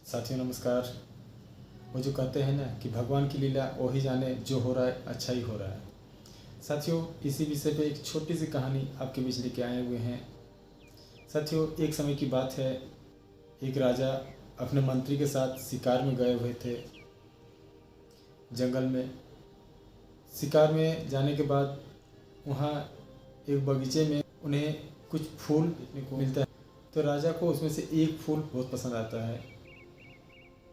साथियों नमस्कार। वो जो कहते हैं ना कि भगवान की लीला वो ही जाने, जो हो रहा है अच्छा ही हो रहा है। साथियों इसी विषय पे एक छोटी सी कहानी आपके बीच लेके आए हुए हैं। साथियों एक समय की बात है, एक राजा अपने मंत्री के साथ शिकार में गए हुए थे जंगल में। शिकार में जाने के बाद वहाँ एक बगीचे में उन्हें कुछ फूल देखने को मिलता है। तो राजा को उसमें से एक फूल बहुत पसंद आता है।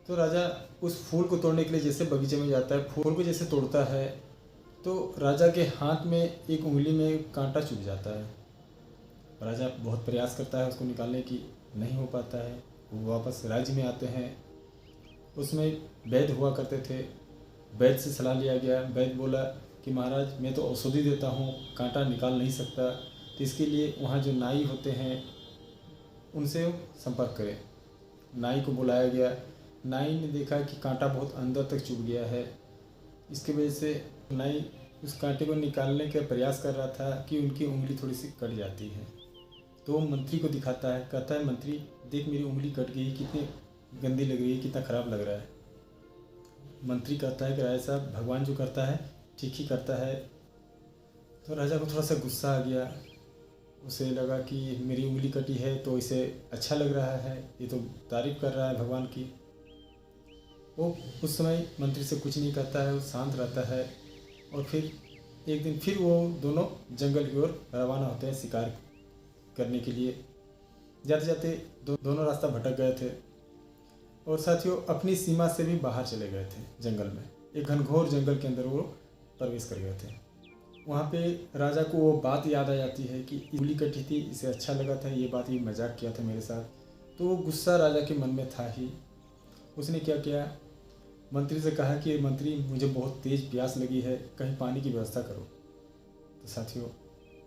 तो राजा उस फूल को तोड़ने के लिए जैसे बगीचे में जाता है, फूल को जैसे तोड़ता है तो राजा के हाथ में एक उंगली में कांटा चुभ जाता है। राजा बहुत प्रयास करता है उसको निकालने की, नहीं हो पाता है। वो वापस राज्य में आते हैं। उसमें वैद्य हुआ करते थे। वैद्य से सलाह लिया गया। वैद्य बोला कि महाराज मैं तो औषधि देता हूँ, कांटा निकाल नहीं सकता, तो इसके लिए वहाँ जो नाई होते हैं उनसे संपर्क करें। नाई को बुलाया गया। नाई ने देखा कि कांटा बहुत अंदर तक चुभ गया है। इसकी वजह से नाई उस कांटे को निकालने का प्रयास कर रहा था कि उनकी उंगली थोड़ी सी कट जाती है। तो वो मंत्री को दिखाता है, कहता है मंत्री देख मेरी उंगली कट गई, कितनी गंदी लग रही है, कितना ख़राब लग रहा है। मंत्री कहता है कि राजा साहब भगवान जो करता है ठीक ही करता है। तो राजा को थोड़ा सा गुस्सा आ गया। उसे लगा कि मेरी उंगली कटी है तो इसे अच्छा लग रहा है, ये तो तारीफ़ कर रहा है भगवान की। वो उस समय मंत्री से कुछ नहीं कहता है, वो शांत रहता है। और फिर एक दिन फिर वो दोनों जंगल की ओर रवाना होते हैं शिकार करने के लिए। जाते जाते दोनों रास्ता भटक गए थे और साथियों अपनी सीमा से भी बाहर चले गए थे जंगल में। एक घनघोर जंगल के अंदर वो प्रवेश कर गए थे। वहाँ पे राजा को वो बात याद आ जाती है कि उंगली कटी थी, इसे अच्छा लगा था, ये बात, ये मजाक किया था मेरे साथ। तो वो गुस्सा राजा के मन में था ही। उसने क्या किया, मंत्री से कहा कि मंत्री मुझे बहुत तेज़ प्यास लगी है, कहीं पानी की व्यवस्था करो। तो साथियों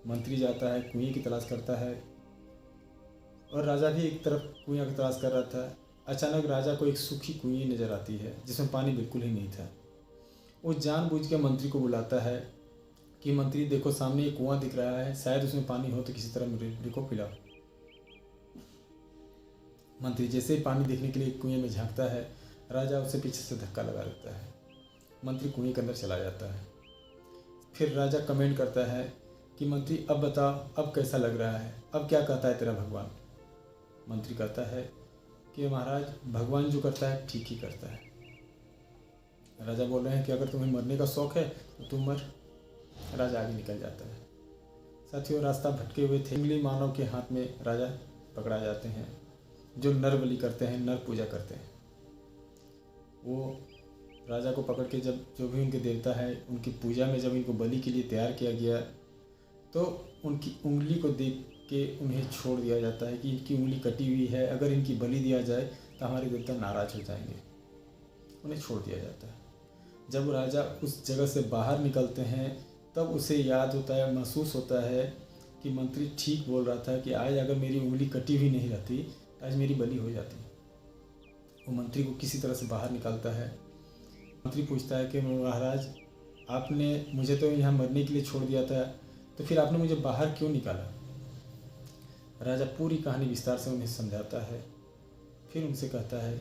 मंत्री जाता है, कुएं की तलाश करता है और राजा भी एक तरफ कुएं की तलाश कर रहा था। अचानक राजा को एक सूखी कुएं नज़र आती है जिसमें पानी बिल्कुल ही नहीं था। वो जानबूझ के मंत्री को बुलाता है कि मंत्री देखो सामने एक कुआं दिख रहा है, शायद उसमें पानी हो तो किसी तरह मेरे को पिलाओ। मंत्री जैसे ही पानी देखने के लिए कुएं में झांकता है, राजा उसे पीछे से धक्का लगा देता है। मंत्री कुएं के अंदर चला जाता है। फिर राजा कमेंट करता है कि मंत्री अब बताओ अब कैसा लग रहा है, अब क्या कहता है तेरा भगवान। मंत्री कहता है कि महाराज भगवान जो करता है ठीक ही करता है। राजा बोल रहे हैं कि अगर तुम्हें मरने का शौक है तो तुम मर। राजा आगे निकल जाता है। साथियों रास्ता भटके हुए थे, जंगली मानव के हाथ में राजा पकड़ा जाते हैं जो नर बलि करते हैं, नर पूजा करते हैं। वो राजा को पकड़ के जब जो भी उनके देवता है उनकी पूजा में जब इनको बलि के लिए तैयार किया गया तो उनकी उंगली को देख के उन्हें छोड़ दिया जाता है कि इनकी उंगली कटी हुई है, अगर इनकी बलि दिया जाए तो हमारे देवता नाराज हो जाएंगे। उन्हें छोड़ दिया जाता है। जब राजा उस जगह से बाहर निकलते हैं तब उसे याद होता है, महसूस होता है कि मंत्री ठीक बोल रहा था कि आज अगर मेरी उंगली कटी हुई नहीं रहती आज मेरी बलि हो जाती। वो मंत्री को किसी तरह से बाहर निकालता है। मंत्री पूछता है कि महाराज आपने मुझे तो यहाँ मरने के लिए छोड़ दिया था, तो फिर आपने मुझे बाहर क्यों निकाला। राजा पूरी कहानी विस्तार से उन्हें समझाता है। फिर उनसे कहता है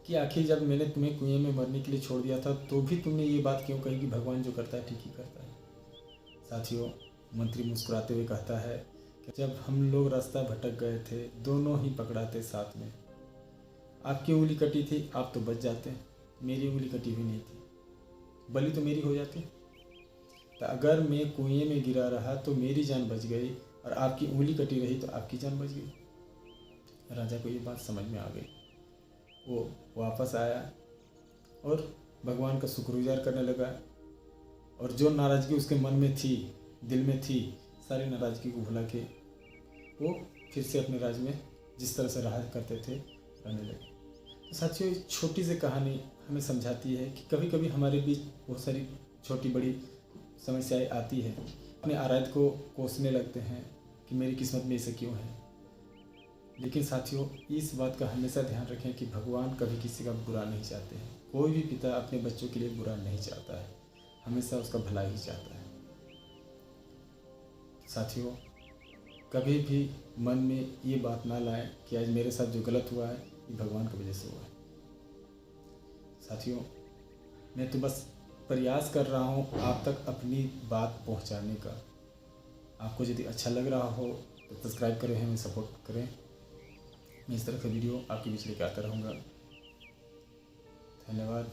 कि आखिर जब मैंने तुम्हें कुएं में मरने के लिए छोड़ दिया था तो भी तुमने ये बात क्यों कही कि भगवान जो करता है ठीक ही करता है। साथियों मंत्री मुस्कुराते हुए कहता है कि जब हम लोग रास्ता भटक गए थे दोनों ही पकड़ाते साथ में, आपकी उंगली कटी थी आप तो बच जाते, मेरी उंगली कटी हुई नहीं थी, बलि तो मेरी हो जाती। तो अगर मैं कुएं में गिरा रहा तो मेरी जान बच गई और आपकी उंगली कटी रही तो आपकी जान बच गई। राजा को ये बात समझ में आ गई। वो वापस आया और भगवान का शुक्रगुजार करने लगा और जो नाराज़गी उसके मन में थी, दिल में थी, सारी नाराज़गी को भुला के वो फिर से अपने राज्य में जिस तरह से रहा करते थे रहने लगे। तो साथियों इस छोटी सी कहानी हमें समझाती है कि कभी कभी हमारे बीच बहुत सारी छोटी बड़ी समस्याएं आती है। अपने आराध्य को कोसने लगते हैं कि मेरी किस्मत में ऐसे क्यों है। लेकिन साथियों इस बात का हमेशा ध्यान रखें कि भगवान कभी किसी का बुरा नहीं चाहते हैं। कोई भी पिता अपने बच्चों के लिए बुरा नहीं चाहता है, हमेशा उसका भला ही चाहता है। साथियों कभी भी मन में ये बात ना लाएं कि आज मेरे साथ जो गलत हुआ है ये भगवान की वजह से हुआ है। साथियों, मैं तो बस प्रयास कर रहा हूँ आप तक अपनी बात पहुँचाने का। आपको यदि अच्छा लग रहा हो तो सब्सक्राइब करें, हमें सपोर्ट करें। मैं इस तरह का वीडियो आपके बीच लेकर आता रहूँगा। धन्यवाद।